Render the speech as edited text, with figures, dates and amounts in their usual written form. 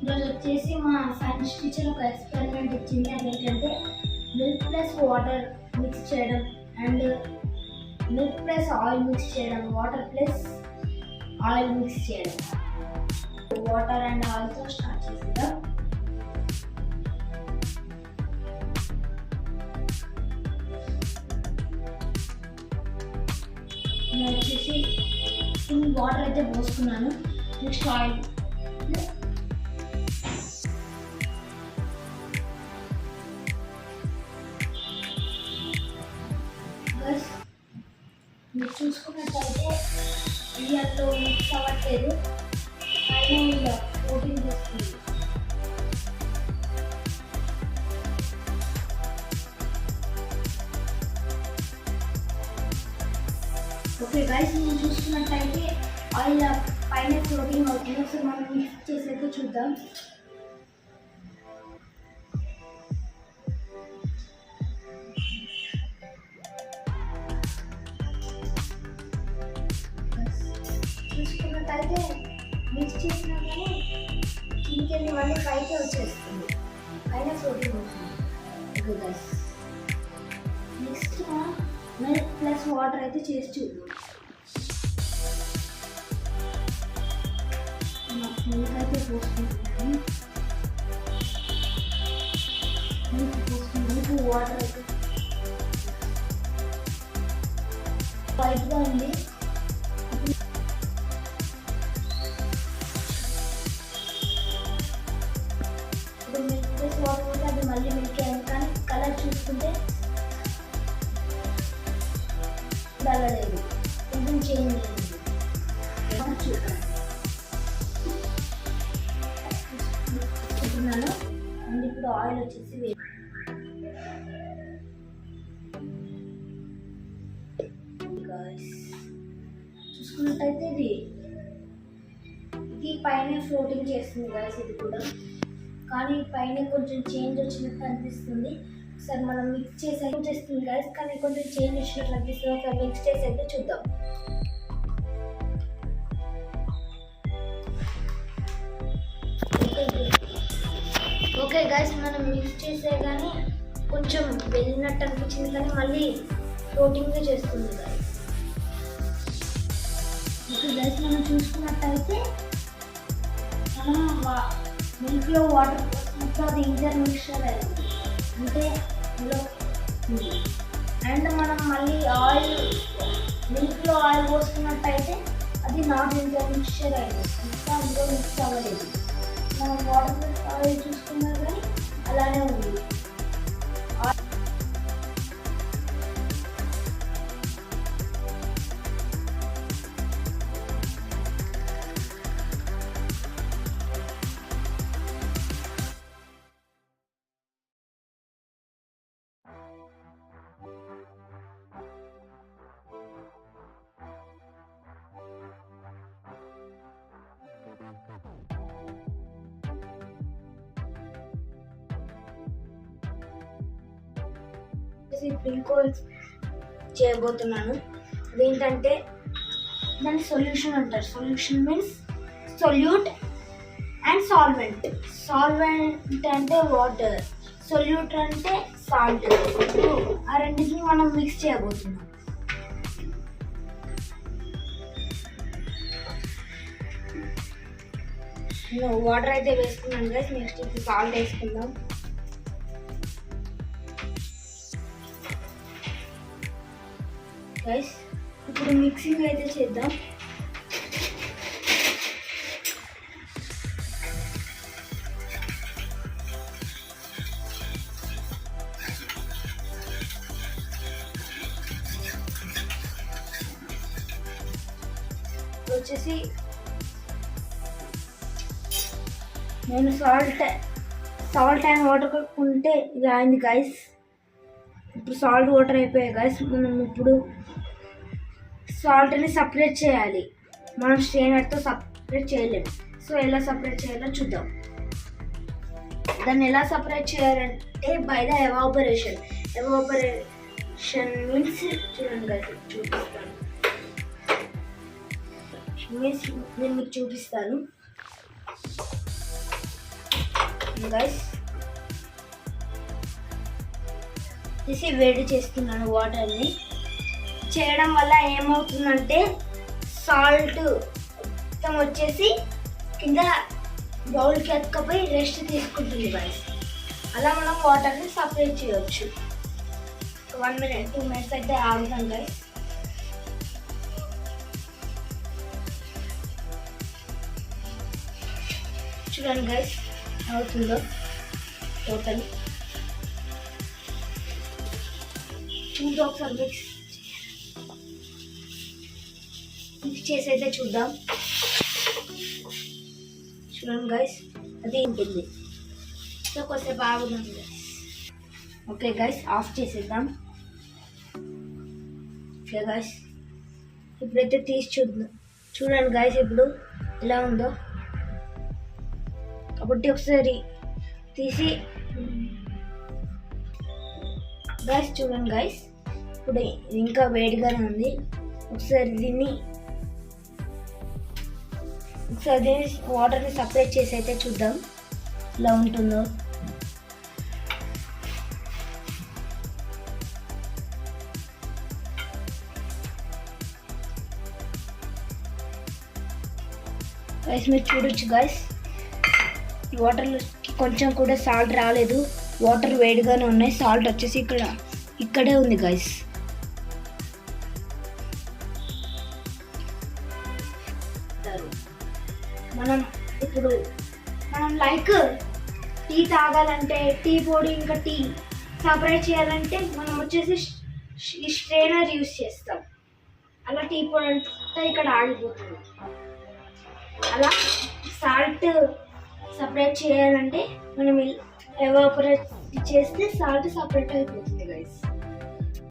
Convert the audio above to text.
ఈరోజు వచ్చేసి మా సైన్స్ టీచర్ ఒక ఎక్స్పెరిమెంట్ ఇచ్చింది. అదేంటంటే మిల్క్ ప్లస్ వాటర్ మిక్స్ చేయడం and milk plus oil mix చేయడం, వాటర్ ప్లస్ ఆయిల్ మిక్స్ చేయడం. వాటర్ అండ్ ఆయిల్తో స్టార్ట్ చేసేద్దాం. నేను వచ్చేసి వాటర్ అయితే పోసుకున్నాను. నెక్స్ట్ ఆయిల్ మీరు చూసుకున్నట్టయితే ఇయర్లో మిక్స్ అవ్వట్లేదు, పైన ఓటింగ్ చేస్తుంది. ఓకే గైస్, మీరు చూసుకున్నట్టయితే ఆయిల్ పైన ఫ్లోటింగ్ అవుతుంది. ఒకసారి మనం మిక్స్ చేసేది చూద్దాం. చూసుకున్నట్టయితే మిక్స్ చేసినా కానీ కిందకెళ్ళి మళ్ళీ పైకి వచ్చేస్తుంది, పైన ఫ్లోటింగ్ అవుతుంది. Okay guys, next milk plus water అయితే చేసి చూద్దాం. మిల్క్ అయితే పోసుకుంటున్నాను. మిల్క్ వాటర్ అయితే వైట్గా ఉంది. ఇప్పుడు మిల్క్ ప్లస్ వాటర్ పోతే అది మళ్ళీ మిల్క్ అయింది, కానీ కలర్ చూసుకుంటే లేదు, కొంచెం చేంజ్ అయింది. చూస్తున్నాను. అండ్ ఇప్పుడు ఆయిల్ వచ్చేసి చూసుకున్నట్టయితే ఇది పైన ఫ్లోటింగ్ చేస్తుంది గాయస్. ఇది కూడా కానీ పైన కొంచెం చేంజ్ వచ్చినట్టు అనిపిస్తుంది. ఒకసారి మనం మిక్స్ చేసి చేస్తుంది గాయస్, కానీ కొంచెం చేంజ్ వచ్చినట్లు అనిపిస్తుంది. ఒకసారి మిక్స్ చేసి అయితే చూద్దాం. ఓకే గైస్, మనం మిక్స్ చేసే కానీ కొంచెం వెళ్ళినట్టు అనిపించింది, కానీ మళ్ళీ ఫ్లోటింగ్గా చేస్తుంది గైస్. ఓకే గైస్, మనం చూసుకున్నట్టయితే మనం మిల్క్లో వాటర్ పోసినప్పుడు అది ఇంటర్ మిక్స్చర్ అయింది, అంటే ఇందులో ఉంది. అండ్ మనం మళ్ళీ ఆయిల్ మిల్క్లో ఆయిల్ పోసుకున్నట్టయితే అది నాట్ ఇంటర్ మిక్స్చర్ అయింది, ఇంకా అందులో మిక్స్ అవ్వలేదు. మనం వాటర్ ఆయిల్ చూసుకున్నా కానీ అలానే ఉంది. ఇంకోల్ చేయబోతున్నాను. అదేంటంటే దాన్ని సొల్యూషన్ అంటారు. Solution means solute and solvent. Solvent అంటే వాటర్, సొల్యూట్ అంటే సాల్ట్. ఆ రెండింటిని మనం మిక్స్ చేయబోతున్నాం. వాటర్ అయితే వేసుకున్నాను గైస్. నెక్స్ట్ ఇప్పుడు సాల్ట్ వేసుకుందాం. గైస్, ఇప్పుడు మిక్సింగ్ అయితే చేద్దాం. వచ్చేసి నేను సాల్ట్ అండ్ వాటర్ కలుపుకుంటే ఇది అయింది గైస్. ఇప్పుడు సాల్ట్ వాటర్ అయిపోయాయి గైస్. మనం ఇప్పుడు సాల్ట్ని సపరేట్ చేయాలి. మనం స్ట్రైనర్తో సపరేట్ చేయలేము. సో ఎలా సపరేట్ చేయాలో చూద్దాం. దాన్ని ఎలా సపరేట్ చేయాలంటే by the evaporation. Evaporation means చూడండి గైస్, చూపిస్తాను. నేను మీకు చూపిస్తాను. గైస్ తీసి వేడి చేస్తున్నాను వాటర్ని. చేయడం వల్ల ఏమవుతుందంటే సాల్ట్ మొత్తం వచ్చేసి కింద బౌల్కి ఎత్తుకపోయి రెస్ట్ తీసుకుంటుంది గైస్. అలా మనం వాటర్ని సపరేట్ చేయవచ్చు. 1 minute 2 minutes అయితే ఆగుతాం గైస్. చూడండి గైస్ అవుతుందో టోటల్. చూద్దాం ఒకసారి మిక్స్ చేసి అయితే చూద్దాం. చూడండి గైస్ అది ఉంటుంది. సో కొద్దిసేపు ఆగుదాం గైస్. ఓకే గైస్ ఆఫ్ చేసేద్దాం. ఓకే గైస్ ఇప్పుడైతే తీసి చూద్దాం. చూడండి గైస్ ఇప్పుడు ఎలా ఉందో. కాబట్టి ఒకసారి తీసి గైస్ చూడండి గైస్ ఇప్పుడు ఇంకా వేడిగానే ఉంది. ఒకసారి దీన్ని వాటర్ని సపరేట్ చేసి అయితే చూద్దాం ఎలా ఉంటుందో. గైస్ మీరు చూడొచ్చు గైస్ వాటర్కి కొంచెం కూడా సాల్ట్ రాలేదు. వాటర్ వేడిగానే ఉన్నాయి. సాల్ట్ వచ్చేసి ఇక్కడే ఉంది గైస్. మనం లైక్ టీ తాగాలంటే టీ పొడి ఇంకా టీ సపరేట్ చేయాలంటే మనం వచ్చేసి ఈ స్ట్రైనర్ యూస్ చేస్తాం. అలా టీ పొడి అంటే ఇక్కడ ఆగిపోతుంది. అలా సాల్ట్ సపరేట్ చేయాలంటే మనం ఎవాపరేట్ చేస్తే సాల్ట్ సపరేట్ అయిపోతుంది.